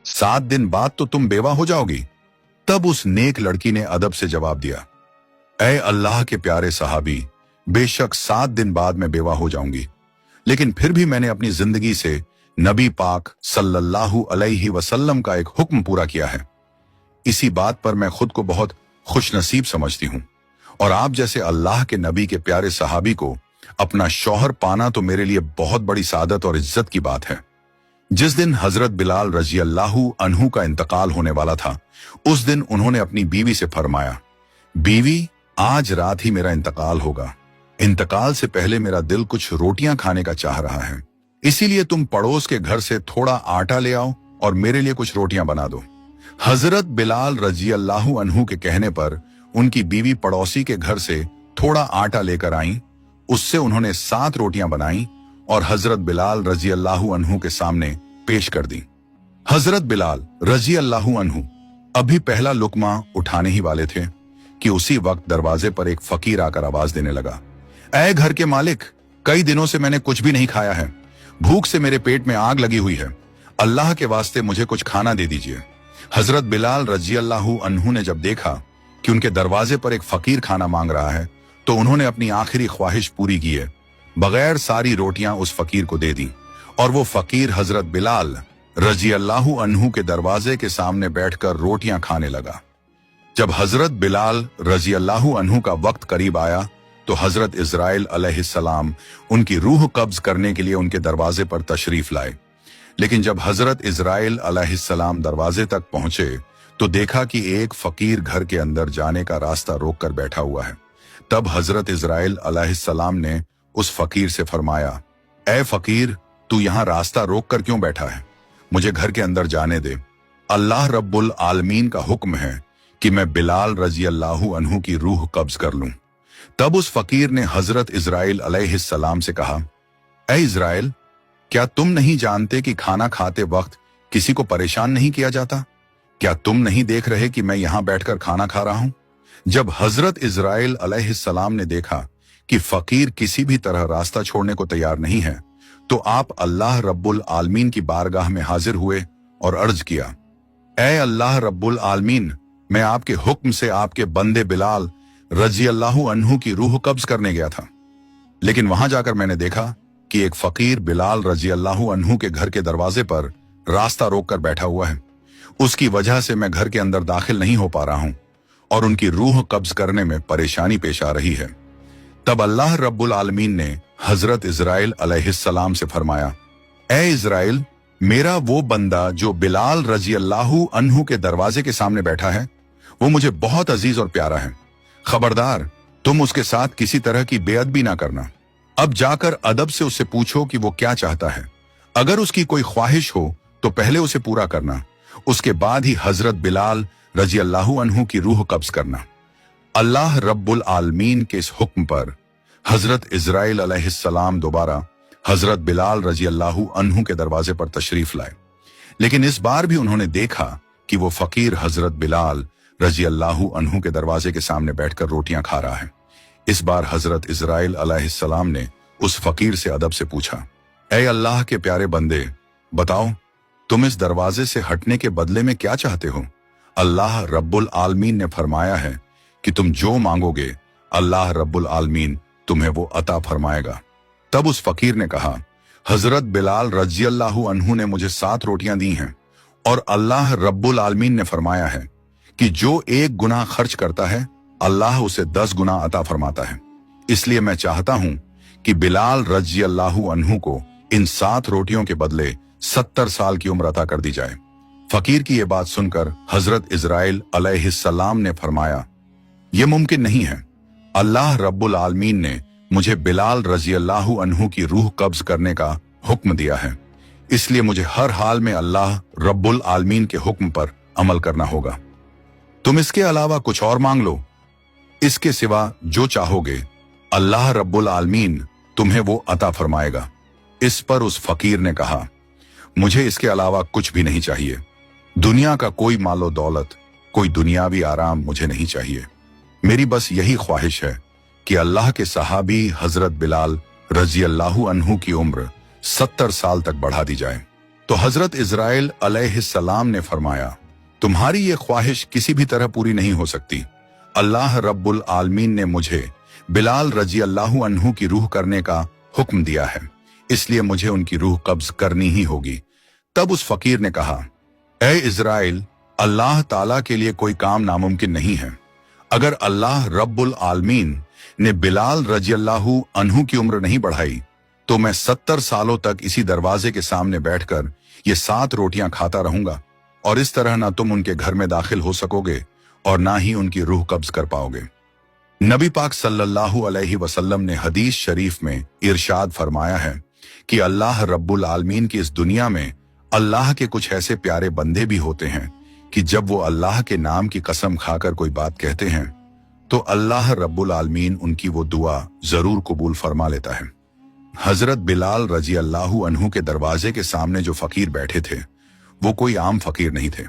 7 दिन बाद तो तुम बेवा हो जाओगी। तब उस नेक लड़की ने अदब से जवाब दिया, ऐ अल्लाह के प्यारे सहाबी, बेशक 7 दिन बाद मैं बेवा हो जाऊंगी, लेकिन फिर भी मैंने अपनी जिंदगी से नबी पाक सल्लल्लाहु अलैहि वसल्लम का एक हुक्म पूरा किया है। इसी बात पर मैं खुद को बहुत खुशनसीब समझती हूँ, और आप जैसे अल्लाह के नबी के प्यारे सहाबी को अपना शौहर पाना तो मेरे लिए बहुत बड़ी सादत और इज्जत की बात है। जिस दिन हजरत बिलाल रजी अल्लाहु अन्हु का इंतकाल होने वाला था, उस दिन उन्होंने अपनी बीवी से फरमाया, बीवी, आज रात ही मेरा इंतकाल होगा। इंतकाल से पहले मेरा दिल कुछ रोटियां खाने का चाह रहा है, इसीलिए तुम पड़ोस के घर से थोड़ा आटा ले आओ और मेरे लिए कुछ रोटियां बना दो। हजरत बिलाल रजी अल्लाहु अन्हु के कहने पर उनकी बीवी पड़ोसी के घर से थोड़ा आटा लेकर आई। उससे उन्होंने 7 रोटियां बनाई और हजरत बिलाल रजी अल्लाहु अन्हु के सामने पेश कर दी। हजरत बिलाल रजी अल्लाहु अन्हु अभी पहला लुकमा उठाने ही वाले थे कि उसी वक्त दरवाजे पर एक फकीर आकर आवाज देने लगा, ऐ घर के मालिक, कई दिनों से मैंने कुछ भी नहीं खाया है, भूख से मेरे पेट में आग लगी हुई है, अल्लाह के वास्ते मुझे कुछ खाना दे दीजिए। हजरत बिलाल रजी अल्लाहु अन्हु ने जब देखा कि उनके दरवाजे पर एक फकीर खाना मांग रहा है, तो उन्होंने अपनी आखिरी ख्वाहिश पूरी की है, बगैर सारी रोटियां उस फकीर को दे दी, और वो फकीर हजरत बिलाल रजी अल्लाहु अन्हु के दरवाजे के सामने बैठकर रोटियां खाने लगा। जब हजरत बिलाल रजी अल्लाहु अन्हु का वक्त करीब आया, तो हजरत इजराइल अलैहिस्सलाम उनकी रूह कब्ज करने के लिए उनके दरवाजे पर तशरीफ लाए। लेकिन जब हजरत इजराइल अलैहिस्सलाम दरवाजे तक पहुंचे, तो देखा कि एक फकीर घर के अंदर जाने का रास्ता रोक कर बैठा हुआ है। तब हजरत इजराइल अलैहिस्सलाम ने उस फकीर से फरमाया, ऐ फकीर, तू यहाँ रास्ता रोक कर क्यों बैठा है? मुझे घर के अंदर जाने दे। अल्लाह रब्बुल आलमीन का हुक्म है कि मैं बिलाल रजी अल्लाहु अन्हु की रूह कब्ज कर लूं। तब उस फकीर ने हजरत इजराइल अलैहिस्सलाम से कहा, ऐ इजराइल, क्या तुम नहीं जानते कि खाना खाते वक्त किसी को परेशान नहीं किया जाता? क्या तुम नहीं देख रहे कि मैं यहां बैठकर खाना खा रहा हूं? जब हजरत इजराइल अलैहिस्सलाम ने देखा कि फकीर किसी भी तरह रास्ता छोड़ने को तैयार नहीं है, तो आप अल्लाह रब्बुल आलमीन की बारगाह में हाजिर हुए और अर्ज किया, ऐ अल्लाह रब्बुल आलमीन, मैं आपके हुक्म से आपके बंदे बिलाल रजी अल्लाहु अन्हु की रूह कब्ज करने गया था, लेकिन वहां जाकर मैंने देखा कि एक फकीर बिलाल रजी अल्लाहु अन्हु के घर के दरवाजे पर रास्ता रोक कर बैठा हुआ है। उसकी वजह से मैं घर के अंदर दाखिल नहीं हो पा रहा हूं और उनकी रूह कब्ज करने में परेशानी पेश आ रही है। तब अल्लाह रब्बुल आलमीन ने हजरत इजराइल अलैहिस्सलाम से फरमाया, ऐ इजराइल, मेरा वो बंदा जो बिलाल रजी अल्लाहु अन्हु के दरवाजे के सामने बैठा है, वो मुझे बहुत अजीज और प्यारा है। खबरदार, तुम उसके साथ किसी तरह की बेअदबी ना करना। अब जाकर अदब से उससे पूछो कि वो क्या चाहता है। अगर उसकी कोई ख्वाहिश हो तो पहले उसे पूरा करना, उसके बाद ही हजरत बिलाल रजी अल्लाहु अन्हु की रूह कब्ज करना। अल्लाह रब्बुल आलमीन के इस हुक्म पर हजरत इजराइल अलैहिस्सलाम दोबारा हजरत बिलाल रजी अल्लाहु अन्हु के दरवाजे पर तशरीफ लाए, लेकिन इस बार भी उन्होंने देखा कि वो फकीर हजरत बिलाल रजी अल्लाहु अन्हु के दरवाजे के सामने बैठकर रोटियां खा रहा है। इस बार हजरत इजराइल अलैहिस्सलाम ने उस फकीर से अदब से पूछा, ऐ अल्लाह के प्यारे बंदे, बताओ, तुम इस दरवाजे से हटने के बदले में क्या चाहते हो? अल्लाह रब्बुल आलमीन ने फरमाया है कि तुम जो मांगोगे अल्लाह रब्बुल आलमीन तुम्हें वो अता फरमाएगा। तब उस फकीर ने कहा, हजरत बिलाल रजी अल्लाहु अन्हु ने मुझे 7 रोटियां दी हैं, और अल्लाह रब्बुल आलमीन ने फरमाया है कि जो 1 गुना खर्च करता है अल्लाह उसे 10 गुना अता फरमाता है। इसलिए मैं चाहता हूं कि बिलाल रजी अल्लाहु अन्हु को इन 7 रोटियों के बदले 70 साल की उम्र अता कर दी जाए। फकीर की यह बात सुनकर हजरत इजराइल अलैहिस्सलाम ने फरमाया, यह मुमकिन नहीं है। अल्लाह रब्बुल आलमीन ने मुझे बिलाल रजी अल्लाहु अन्हु की रूह कब्ज करने का हुक्म दिया है, इसलिए मुझे हर हाल में अल्लाह रब्बुल आलमीन के हुक्म पर अमल करना होगा। तुम इसके अलावा कुछ और मांग लो, इसके सिवा जो चाहोगे अल्लाह रब्बुल आलमीन तुम्हें वो अता फरमाएगा। इस पर उस फकीर ने कहा, मुझे इसके अलावा कुछ भी नहीं चाहिए। दुनिया का कोई मालो दौलत, कोई दुनियावी आराम मुझे नहीं चाहिए। मेरी बस यही ख्वाहिश है कि अल्लाह के सहाबी हजरत बिलाल रजी अल्लाहु अन्हु की उम्र 70 साल तक बढ़ा दी जाए। तो हजरत इज़राइल अलैहिस्सलाम ने फरमाया, तुम्हारी ये ख्वाहिश किसी भी तरह पूरी नहीं हो सकती। अल्लाह रब्बुल आलमीन ने मुझे बिलाल रजी अल्लाहु अन्हु की रूह करने का हुक्म दिया है, इसलिए मुझे उनकी रूह कब्ज करनी ही होगी। तब उस फकीर ने कहा, ए इज़राइल, अल्लाह ताला के लिए कोई काम नामुमकिन नहीं है। अगर अल्लाह रब्बुल आलमीन ने बिलाल रजी अल्लाहु अन्हु की उम्र नहीं बढ़ाई तो मैं 70 सालों तक इसी दरवाजे के सामने बैठकर ये 7 रोटियां खाता रहूंगा, और इस तरह ना तुम उनके घर में दाखिल हो सकोगे और ना ही उनकी रूह कब्ज कर पाओगे। नबी पाक सल्लल्लाहु अलैहि वसल्लम ने हदीस शरीफ में इरशाद फरमाया है कि अल्लाह रब्बुल आलमीन की इस दुनिया में अल्लाह के कुछ ऐसे प्यारे बंदे भी होते हैं कि जब वो अल्लाह के नाम की कसम खाकर कोई बात कहते हैं तो अल्लाह रब्बुल आलमीन उनकी वो दुआ जरूर कबूल फरमा लेता है। हजरत बिलाल रजी अल्लाहु अन्हु के दरवाजे के सामने जो फकीर बैठे थे वो कोई आम फकीर नहीं थे।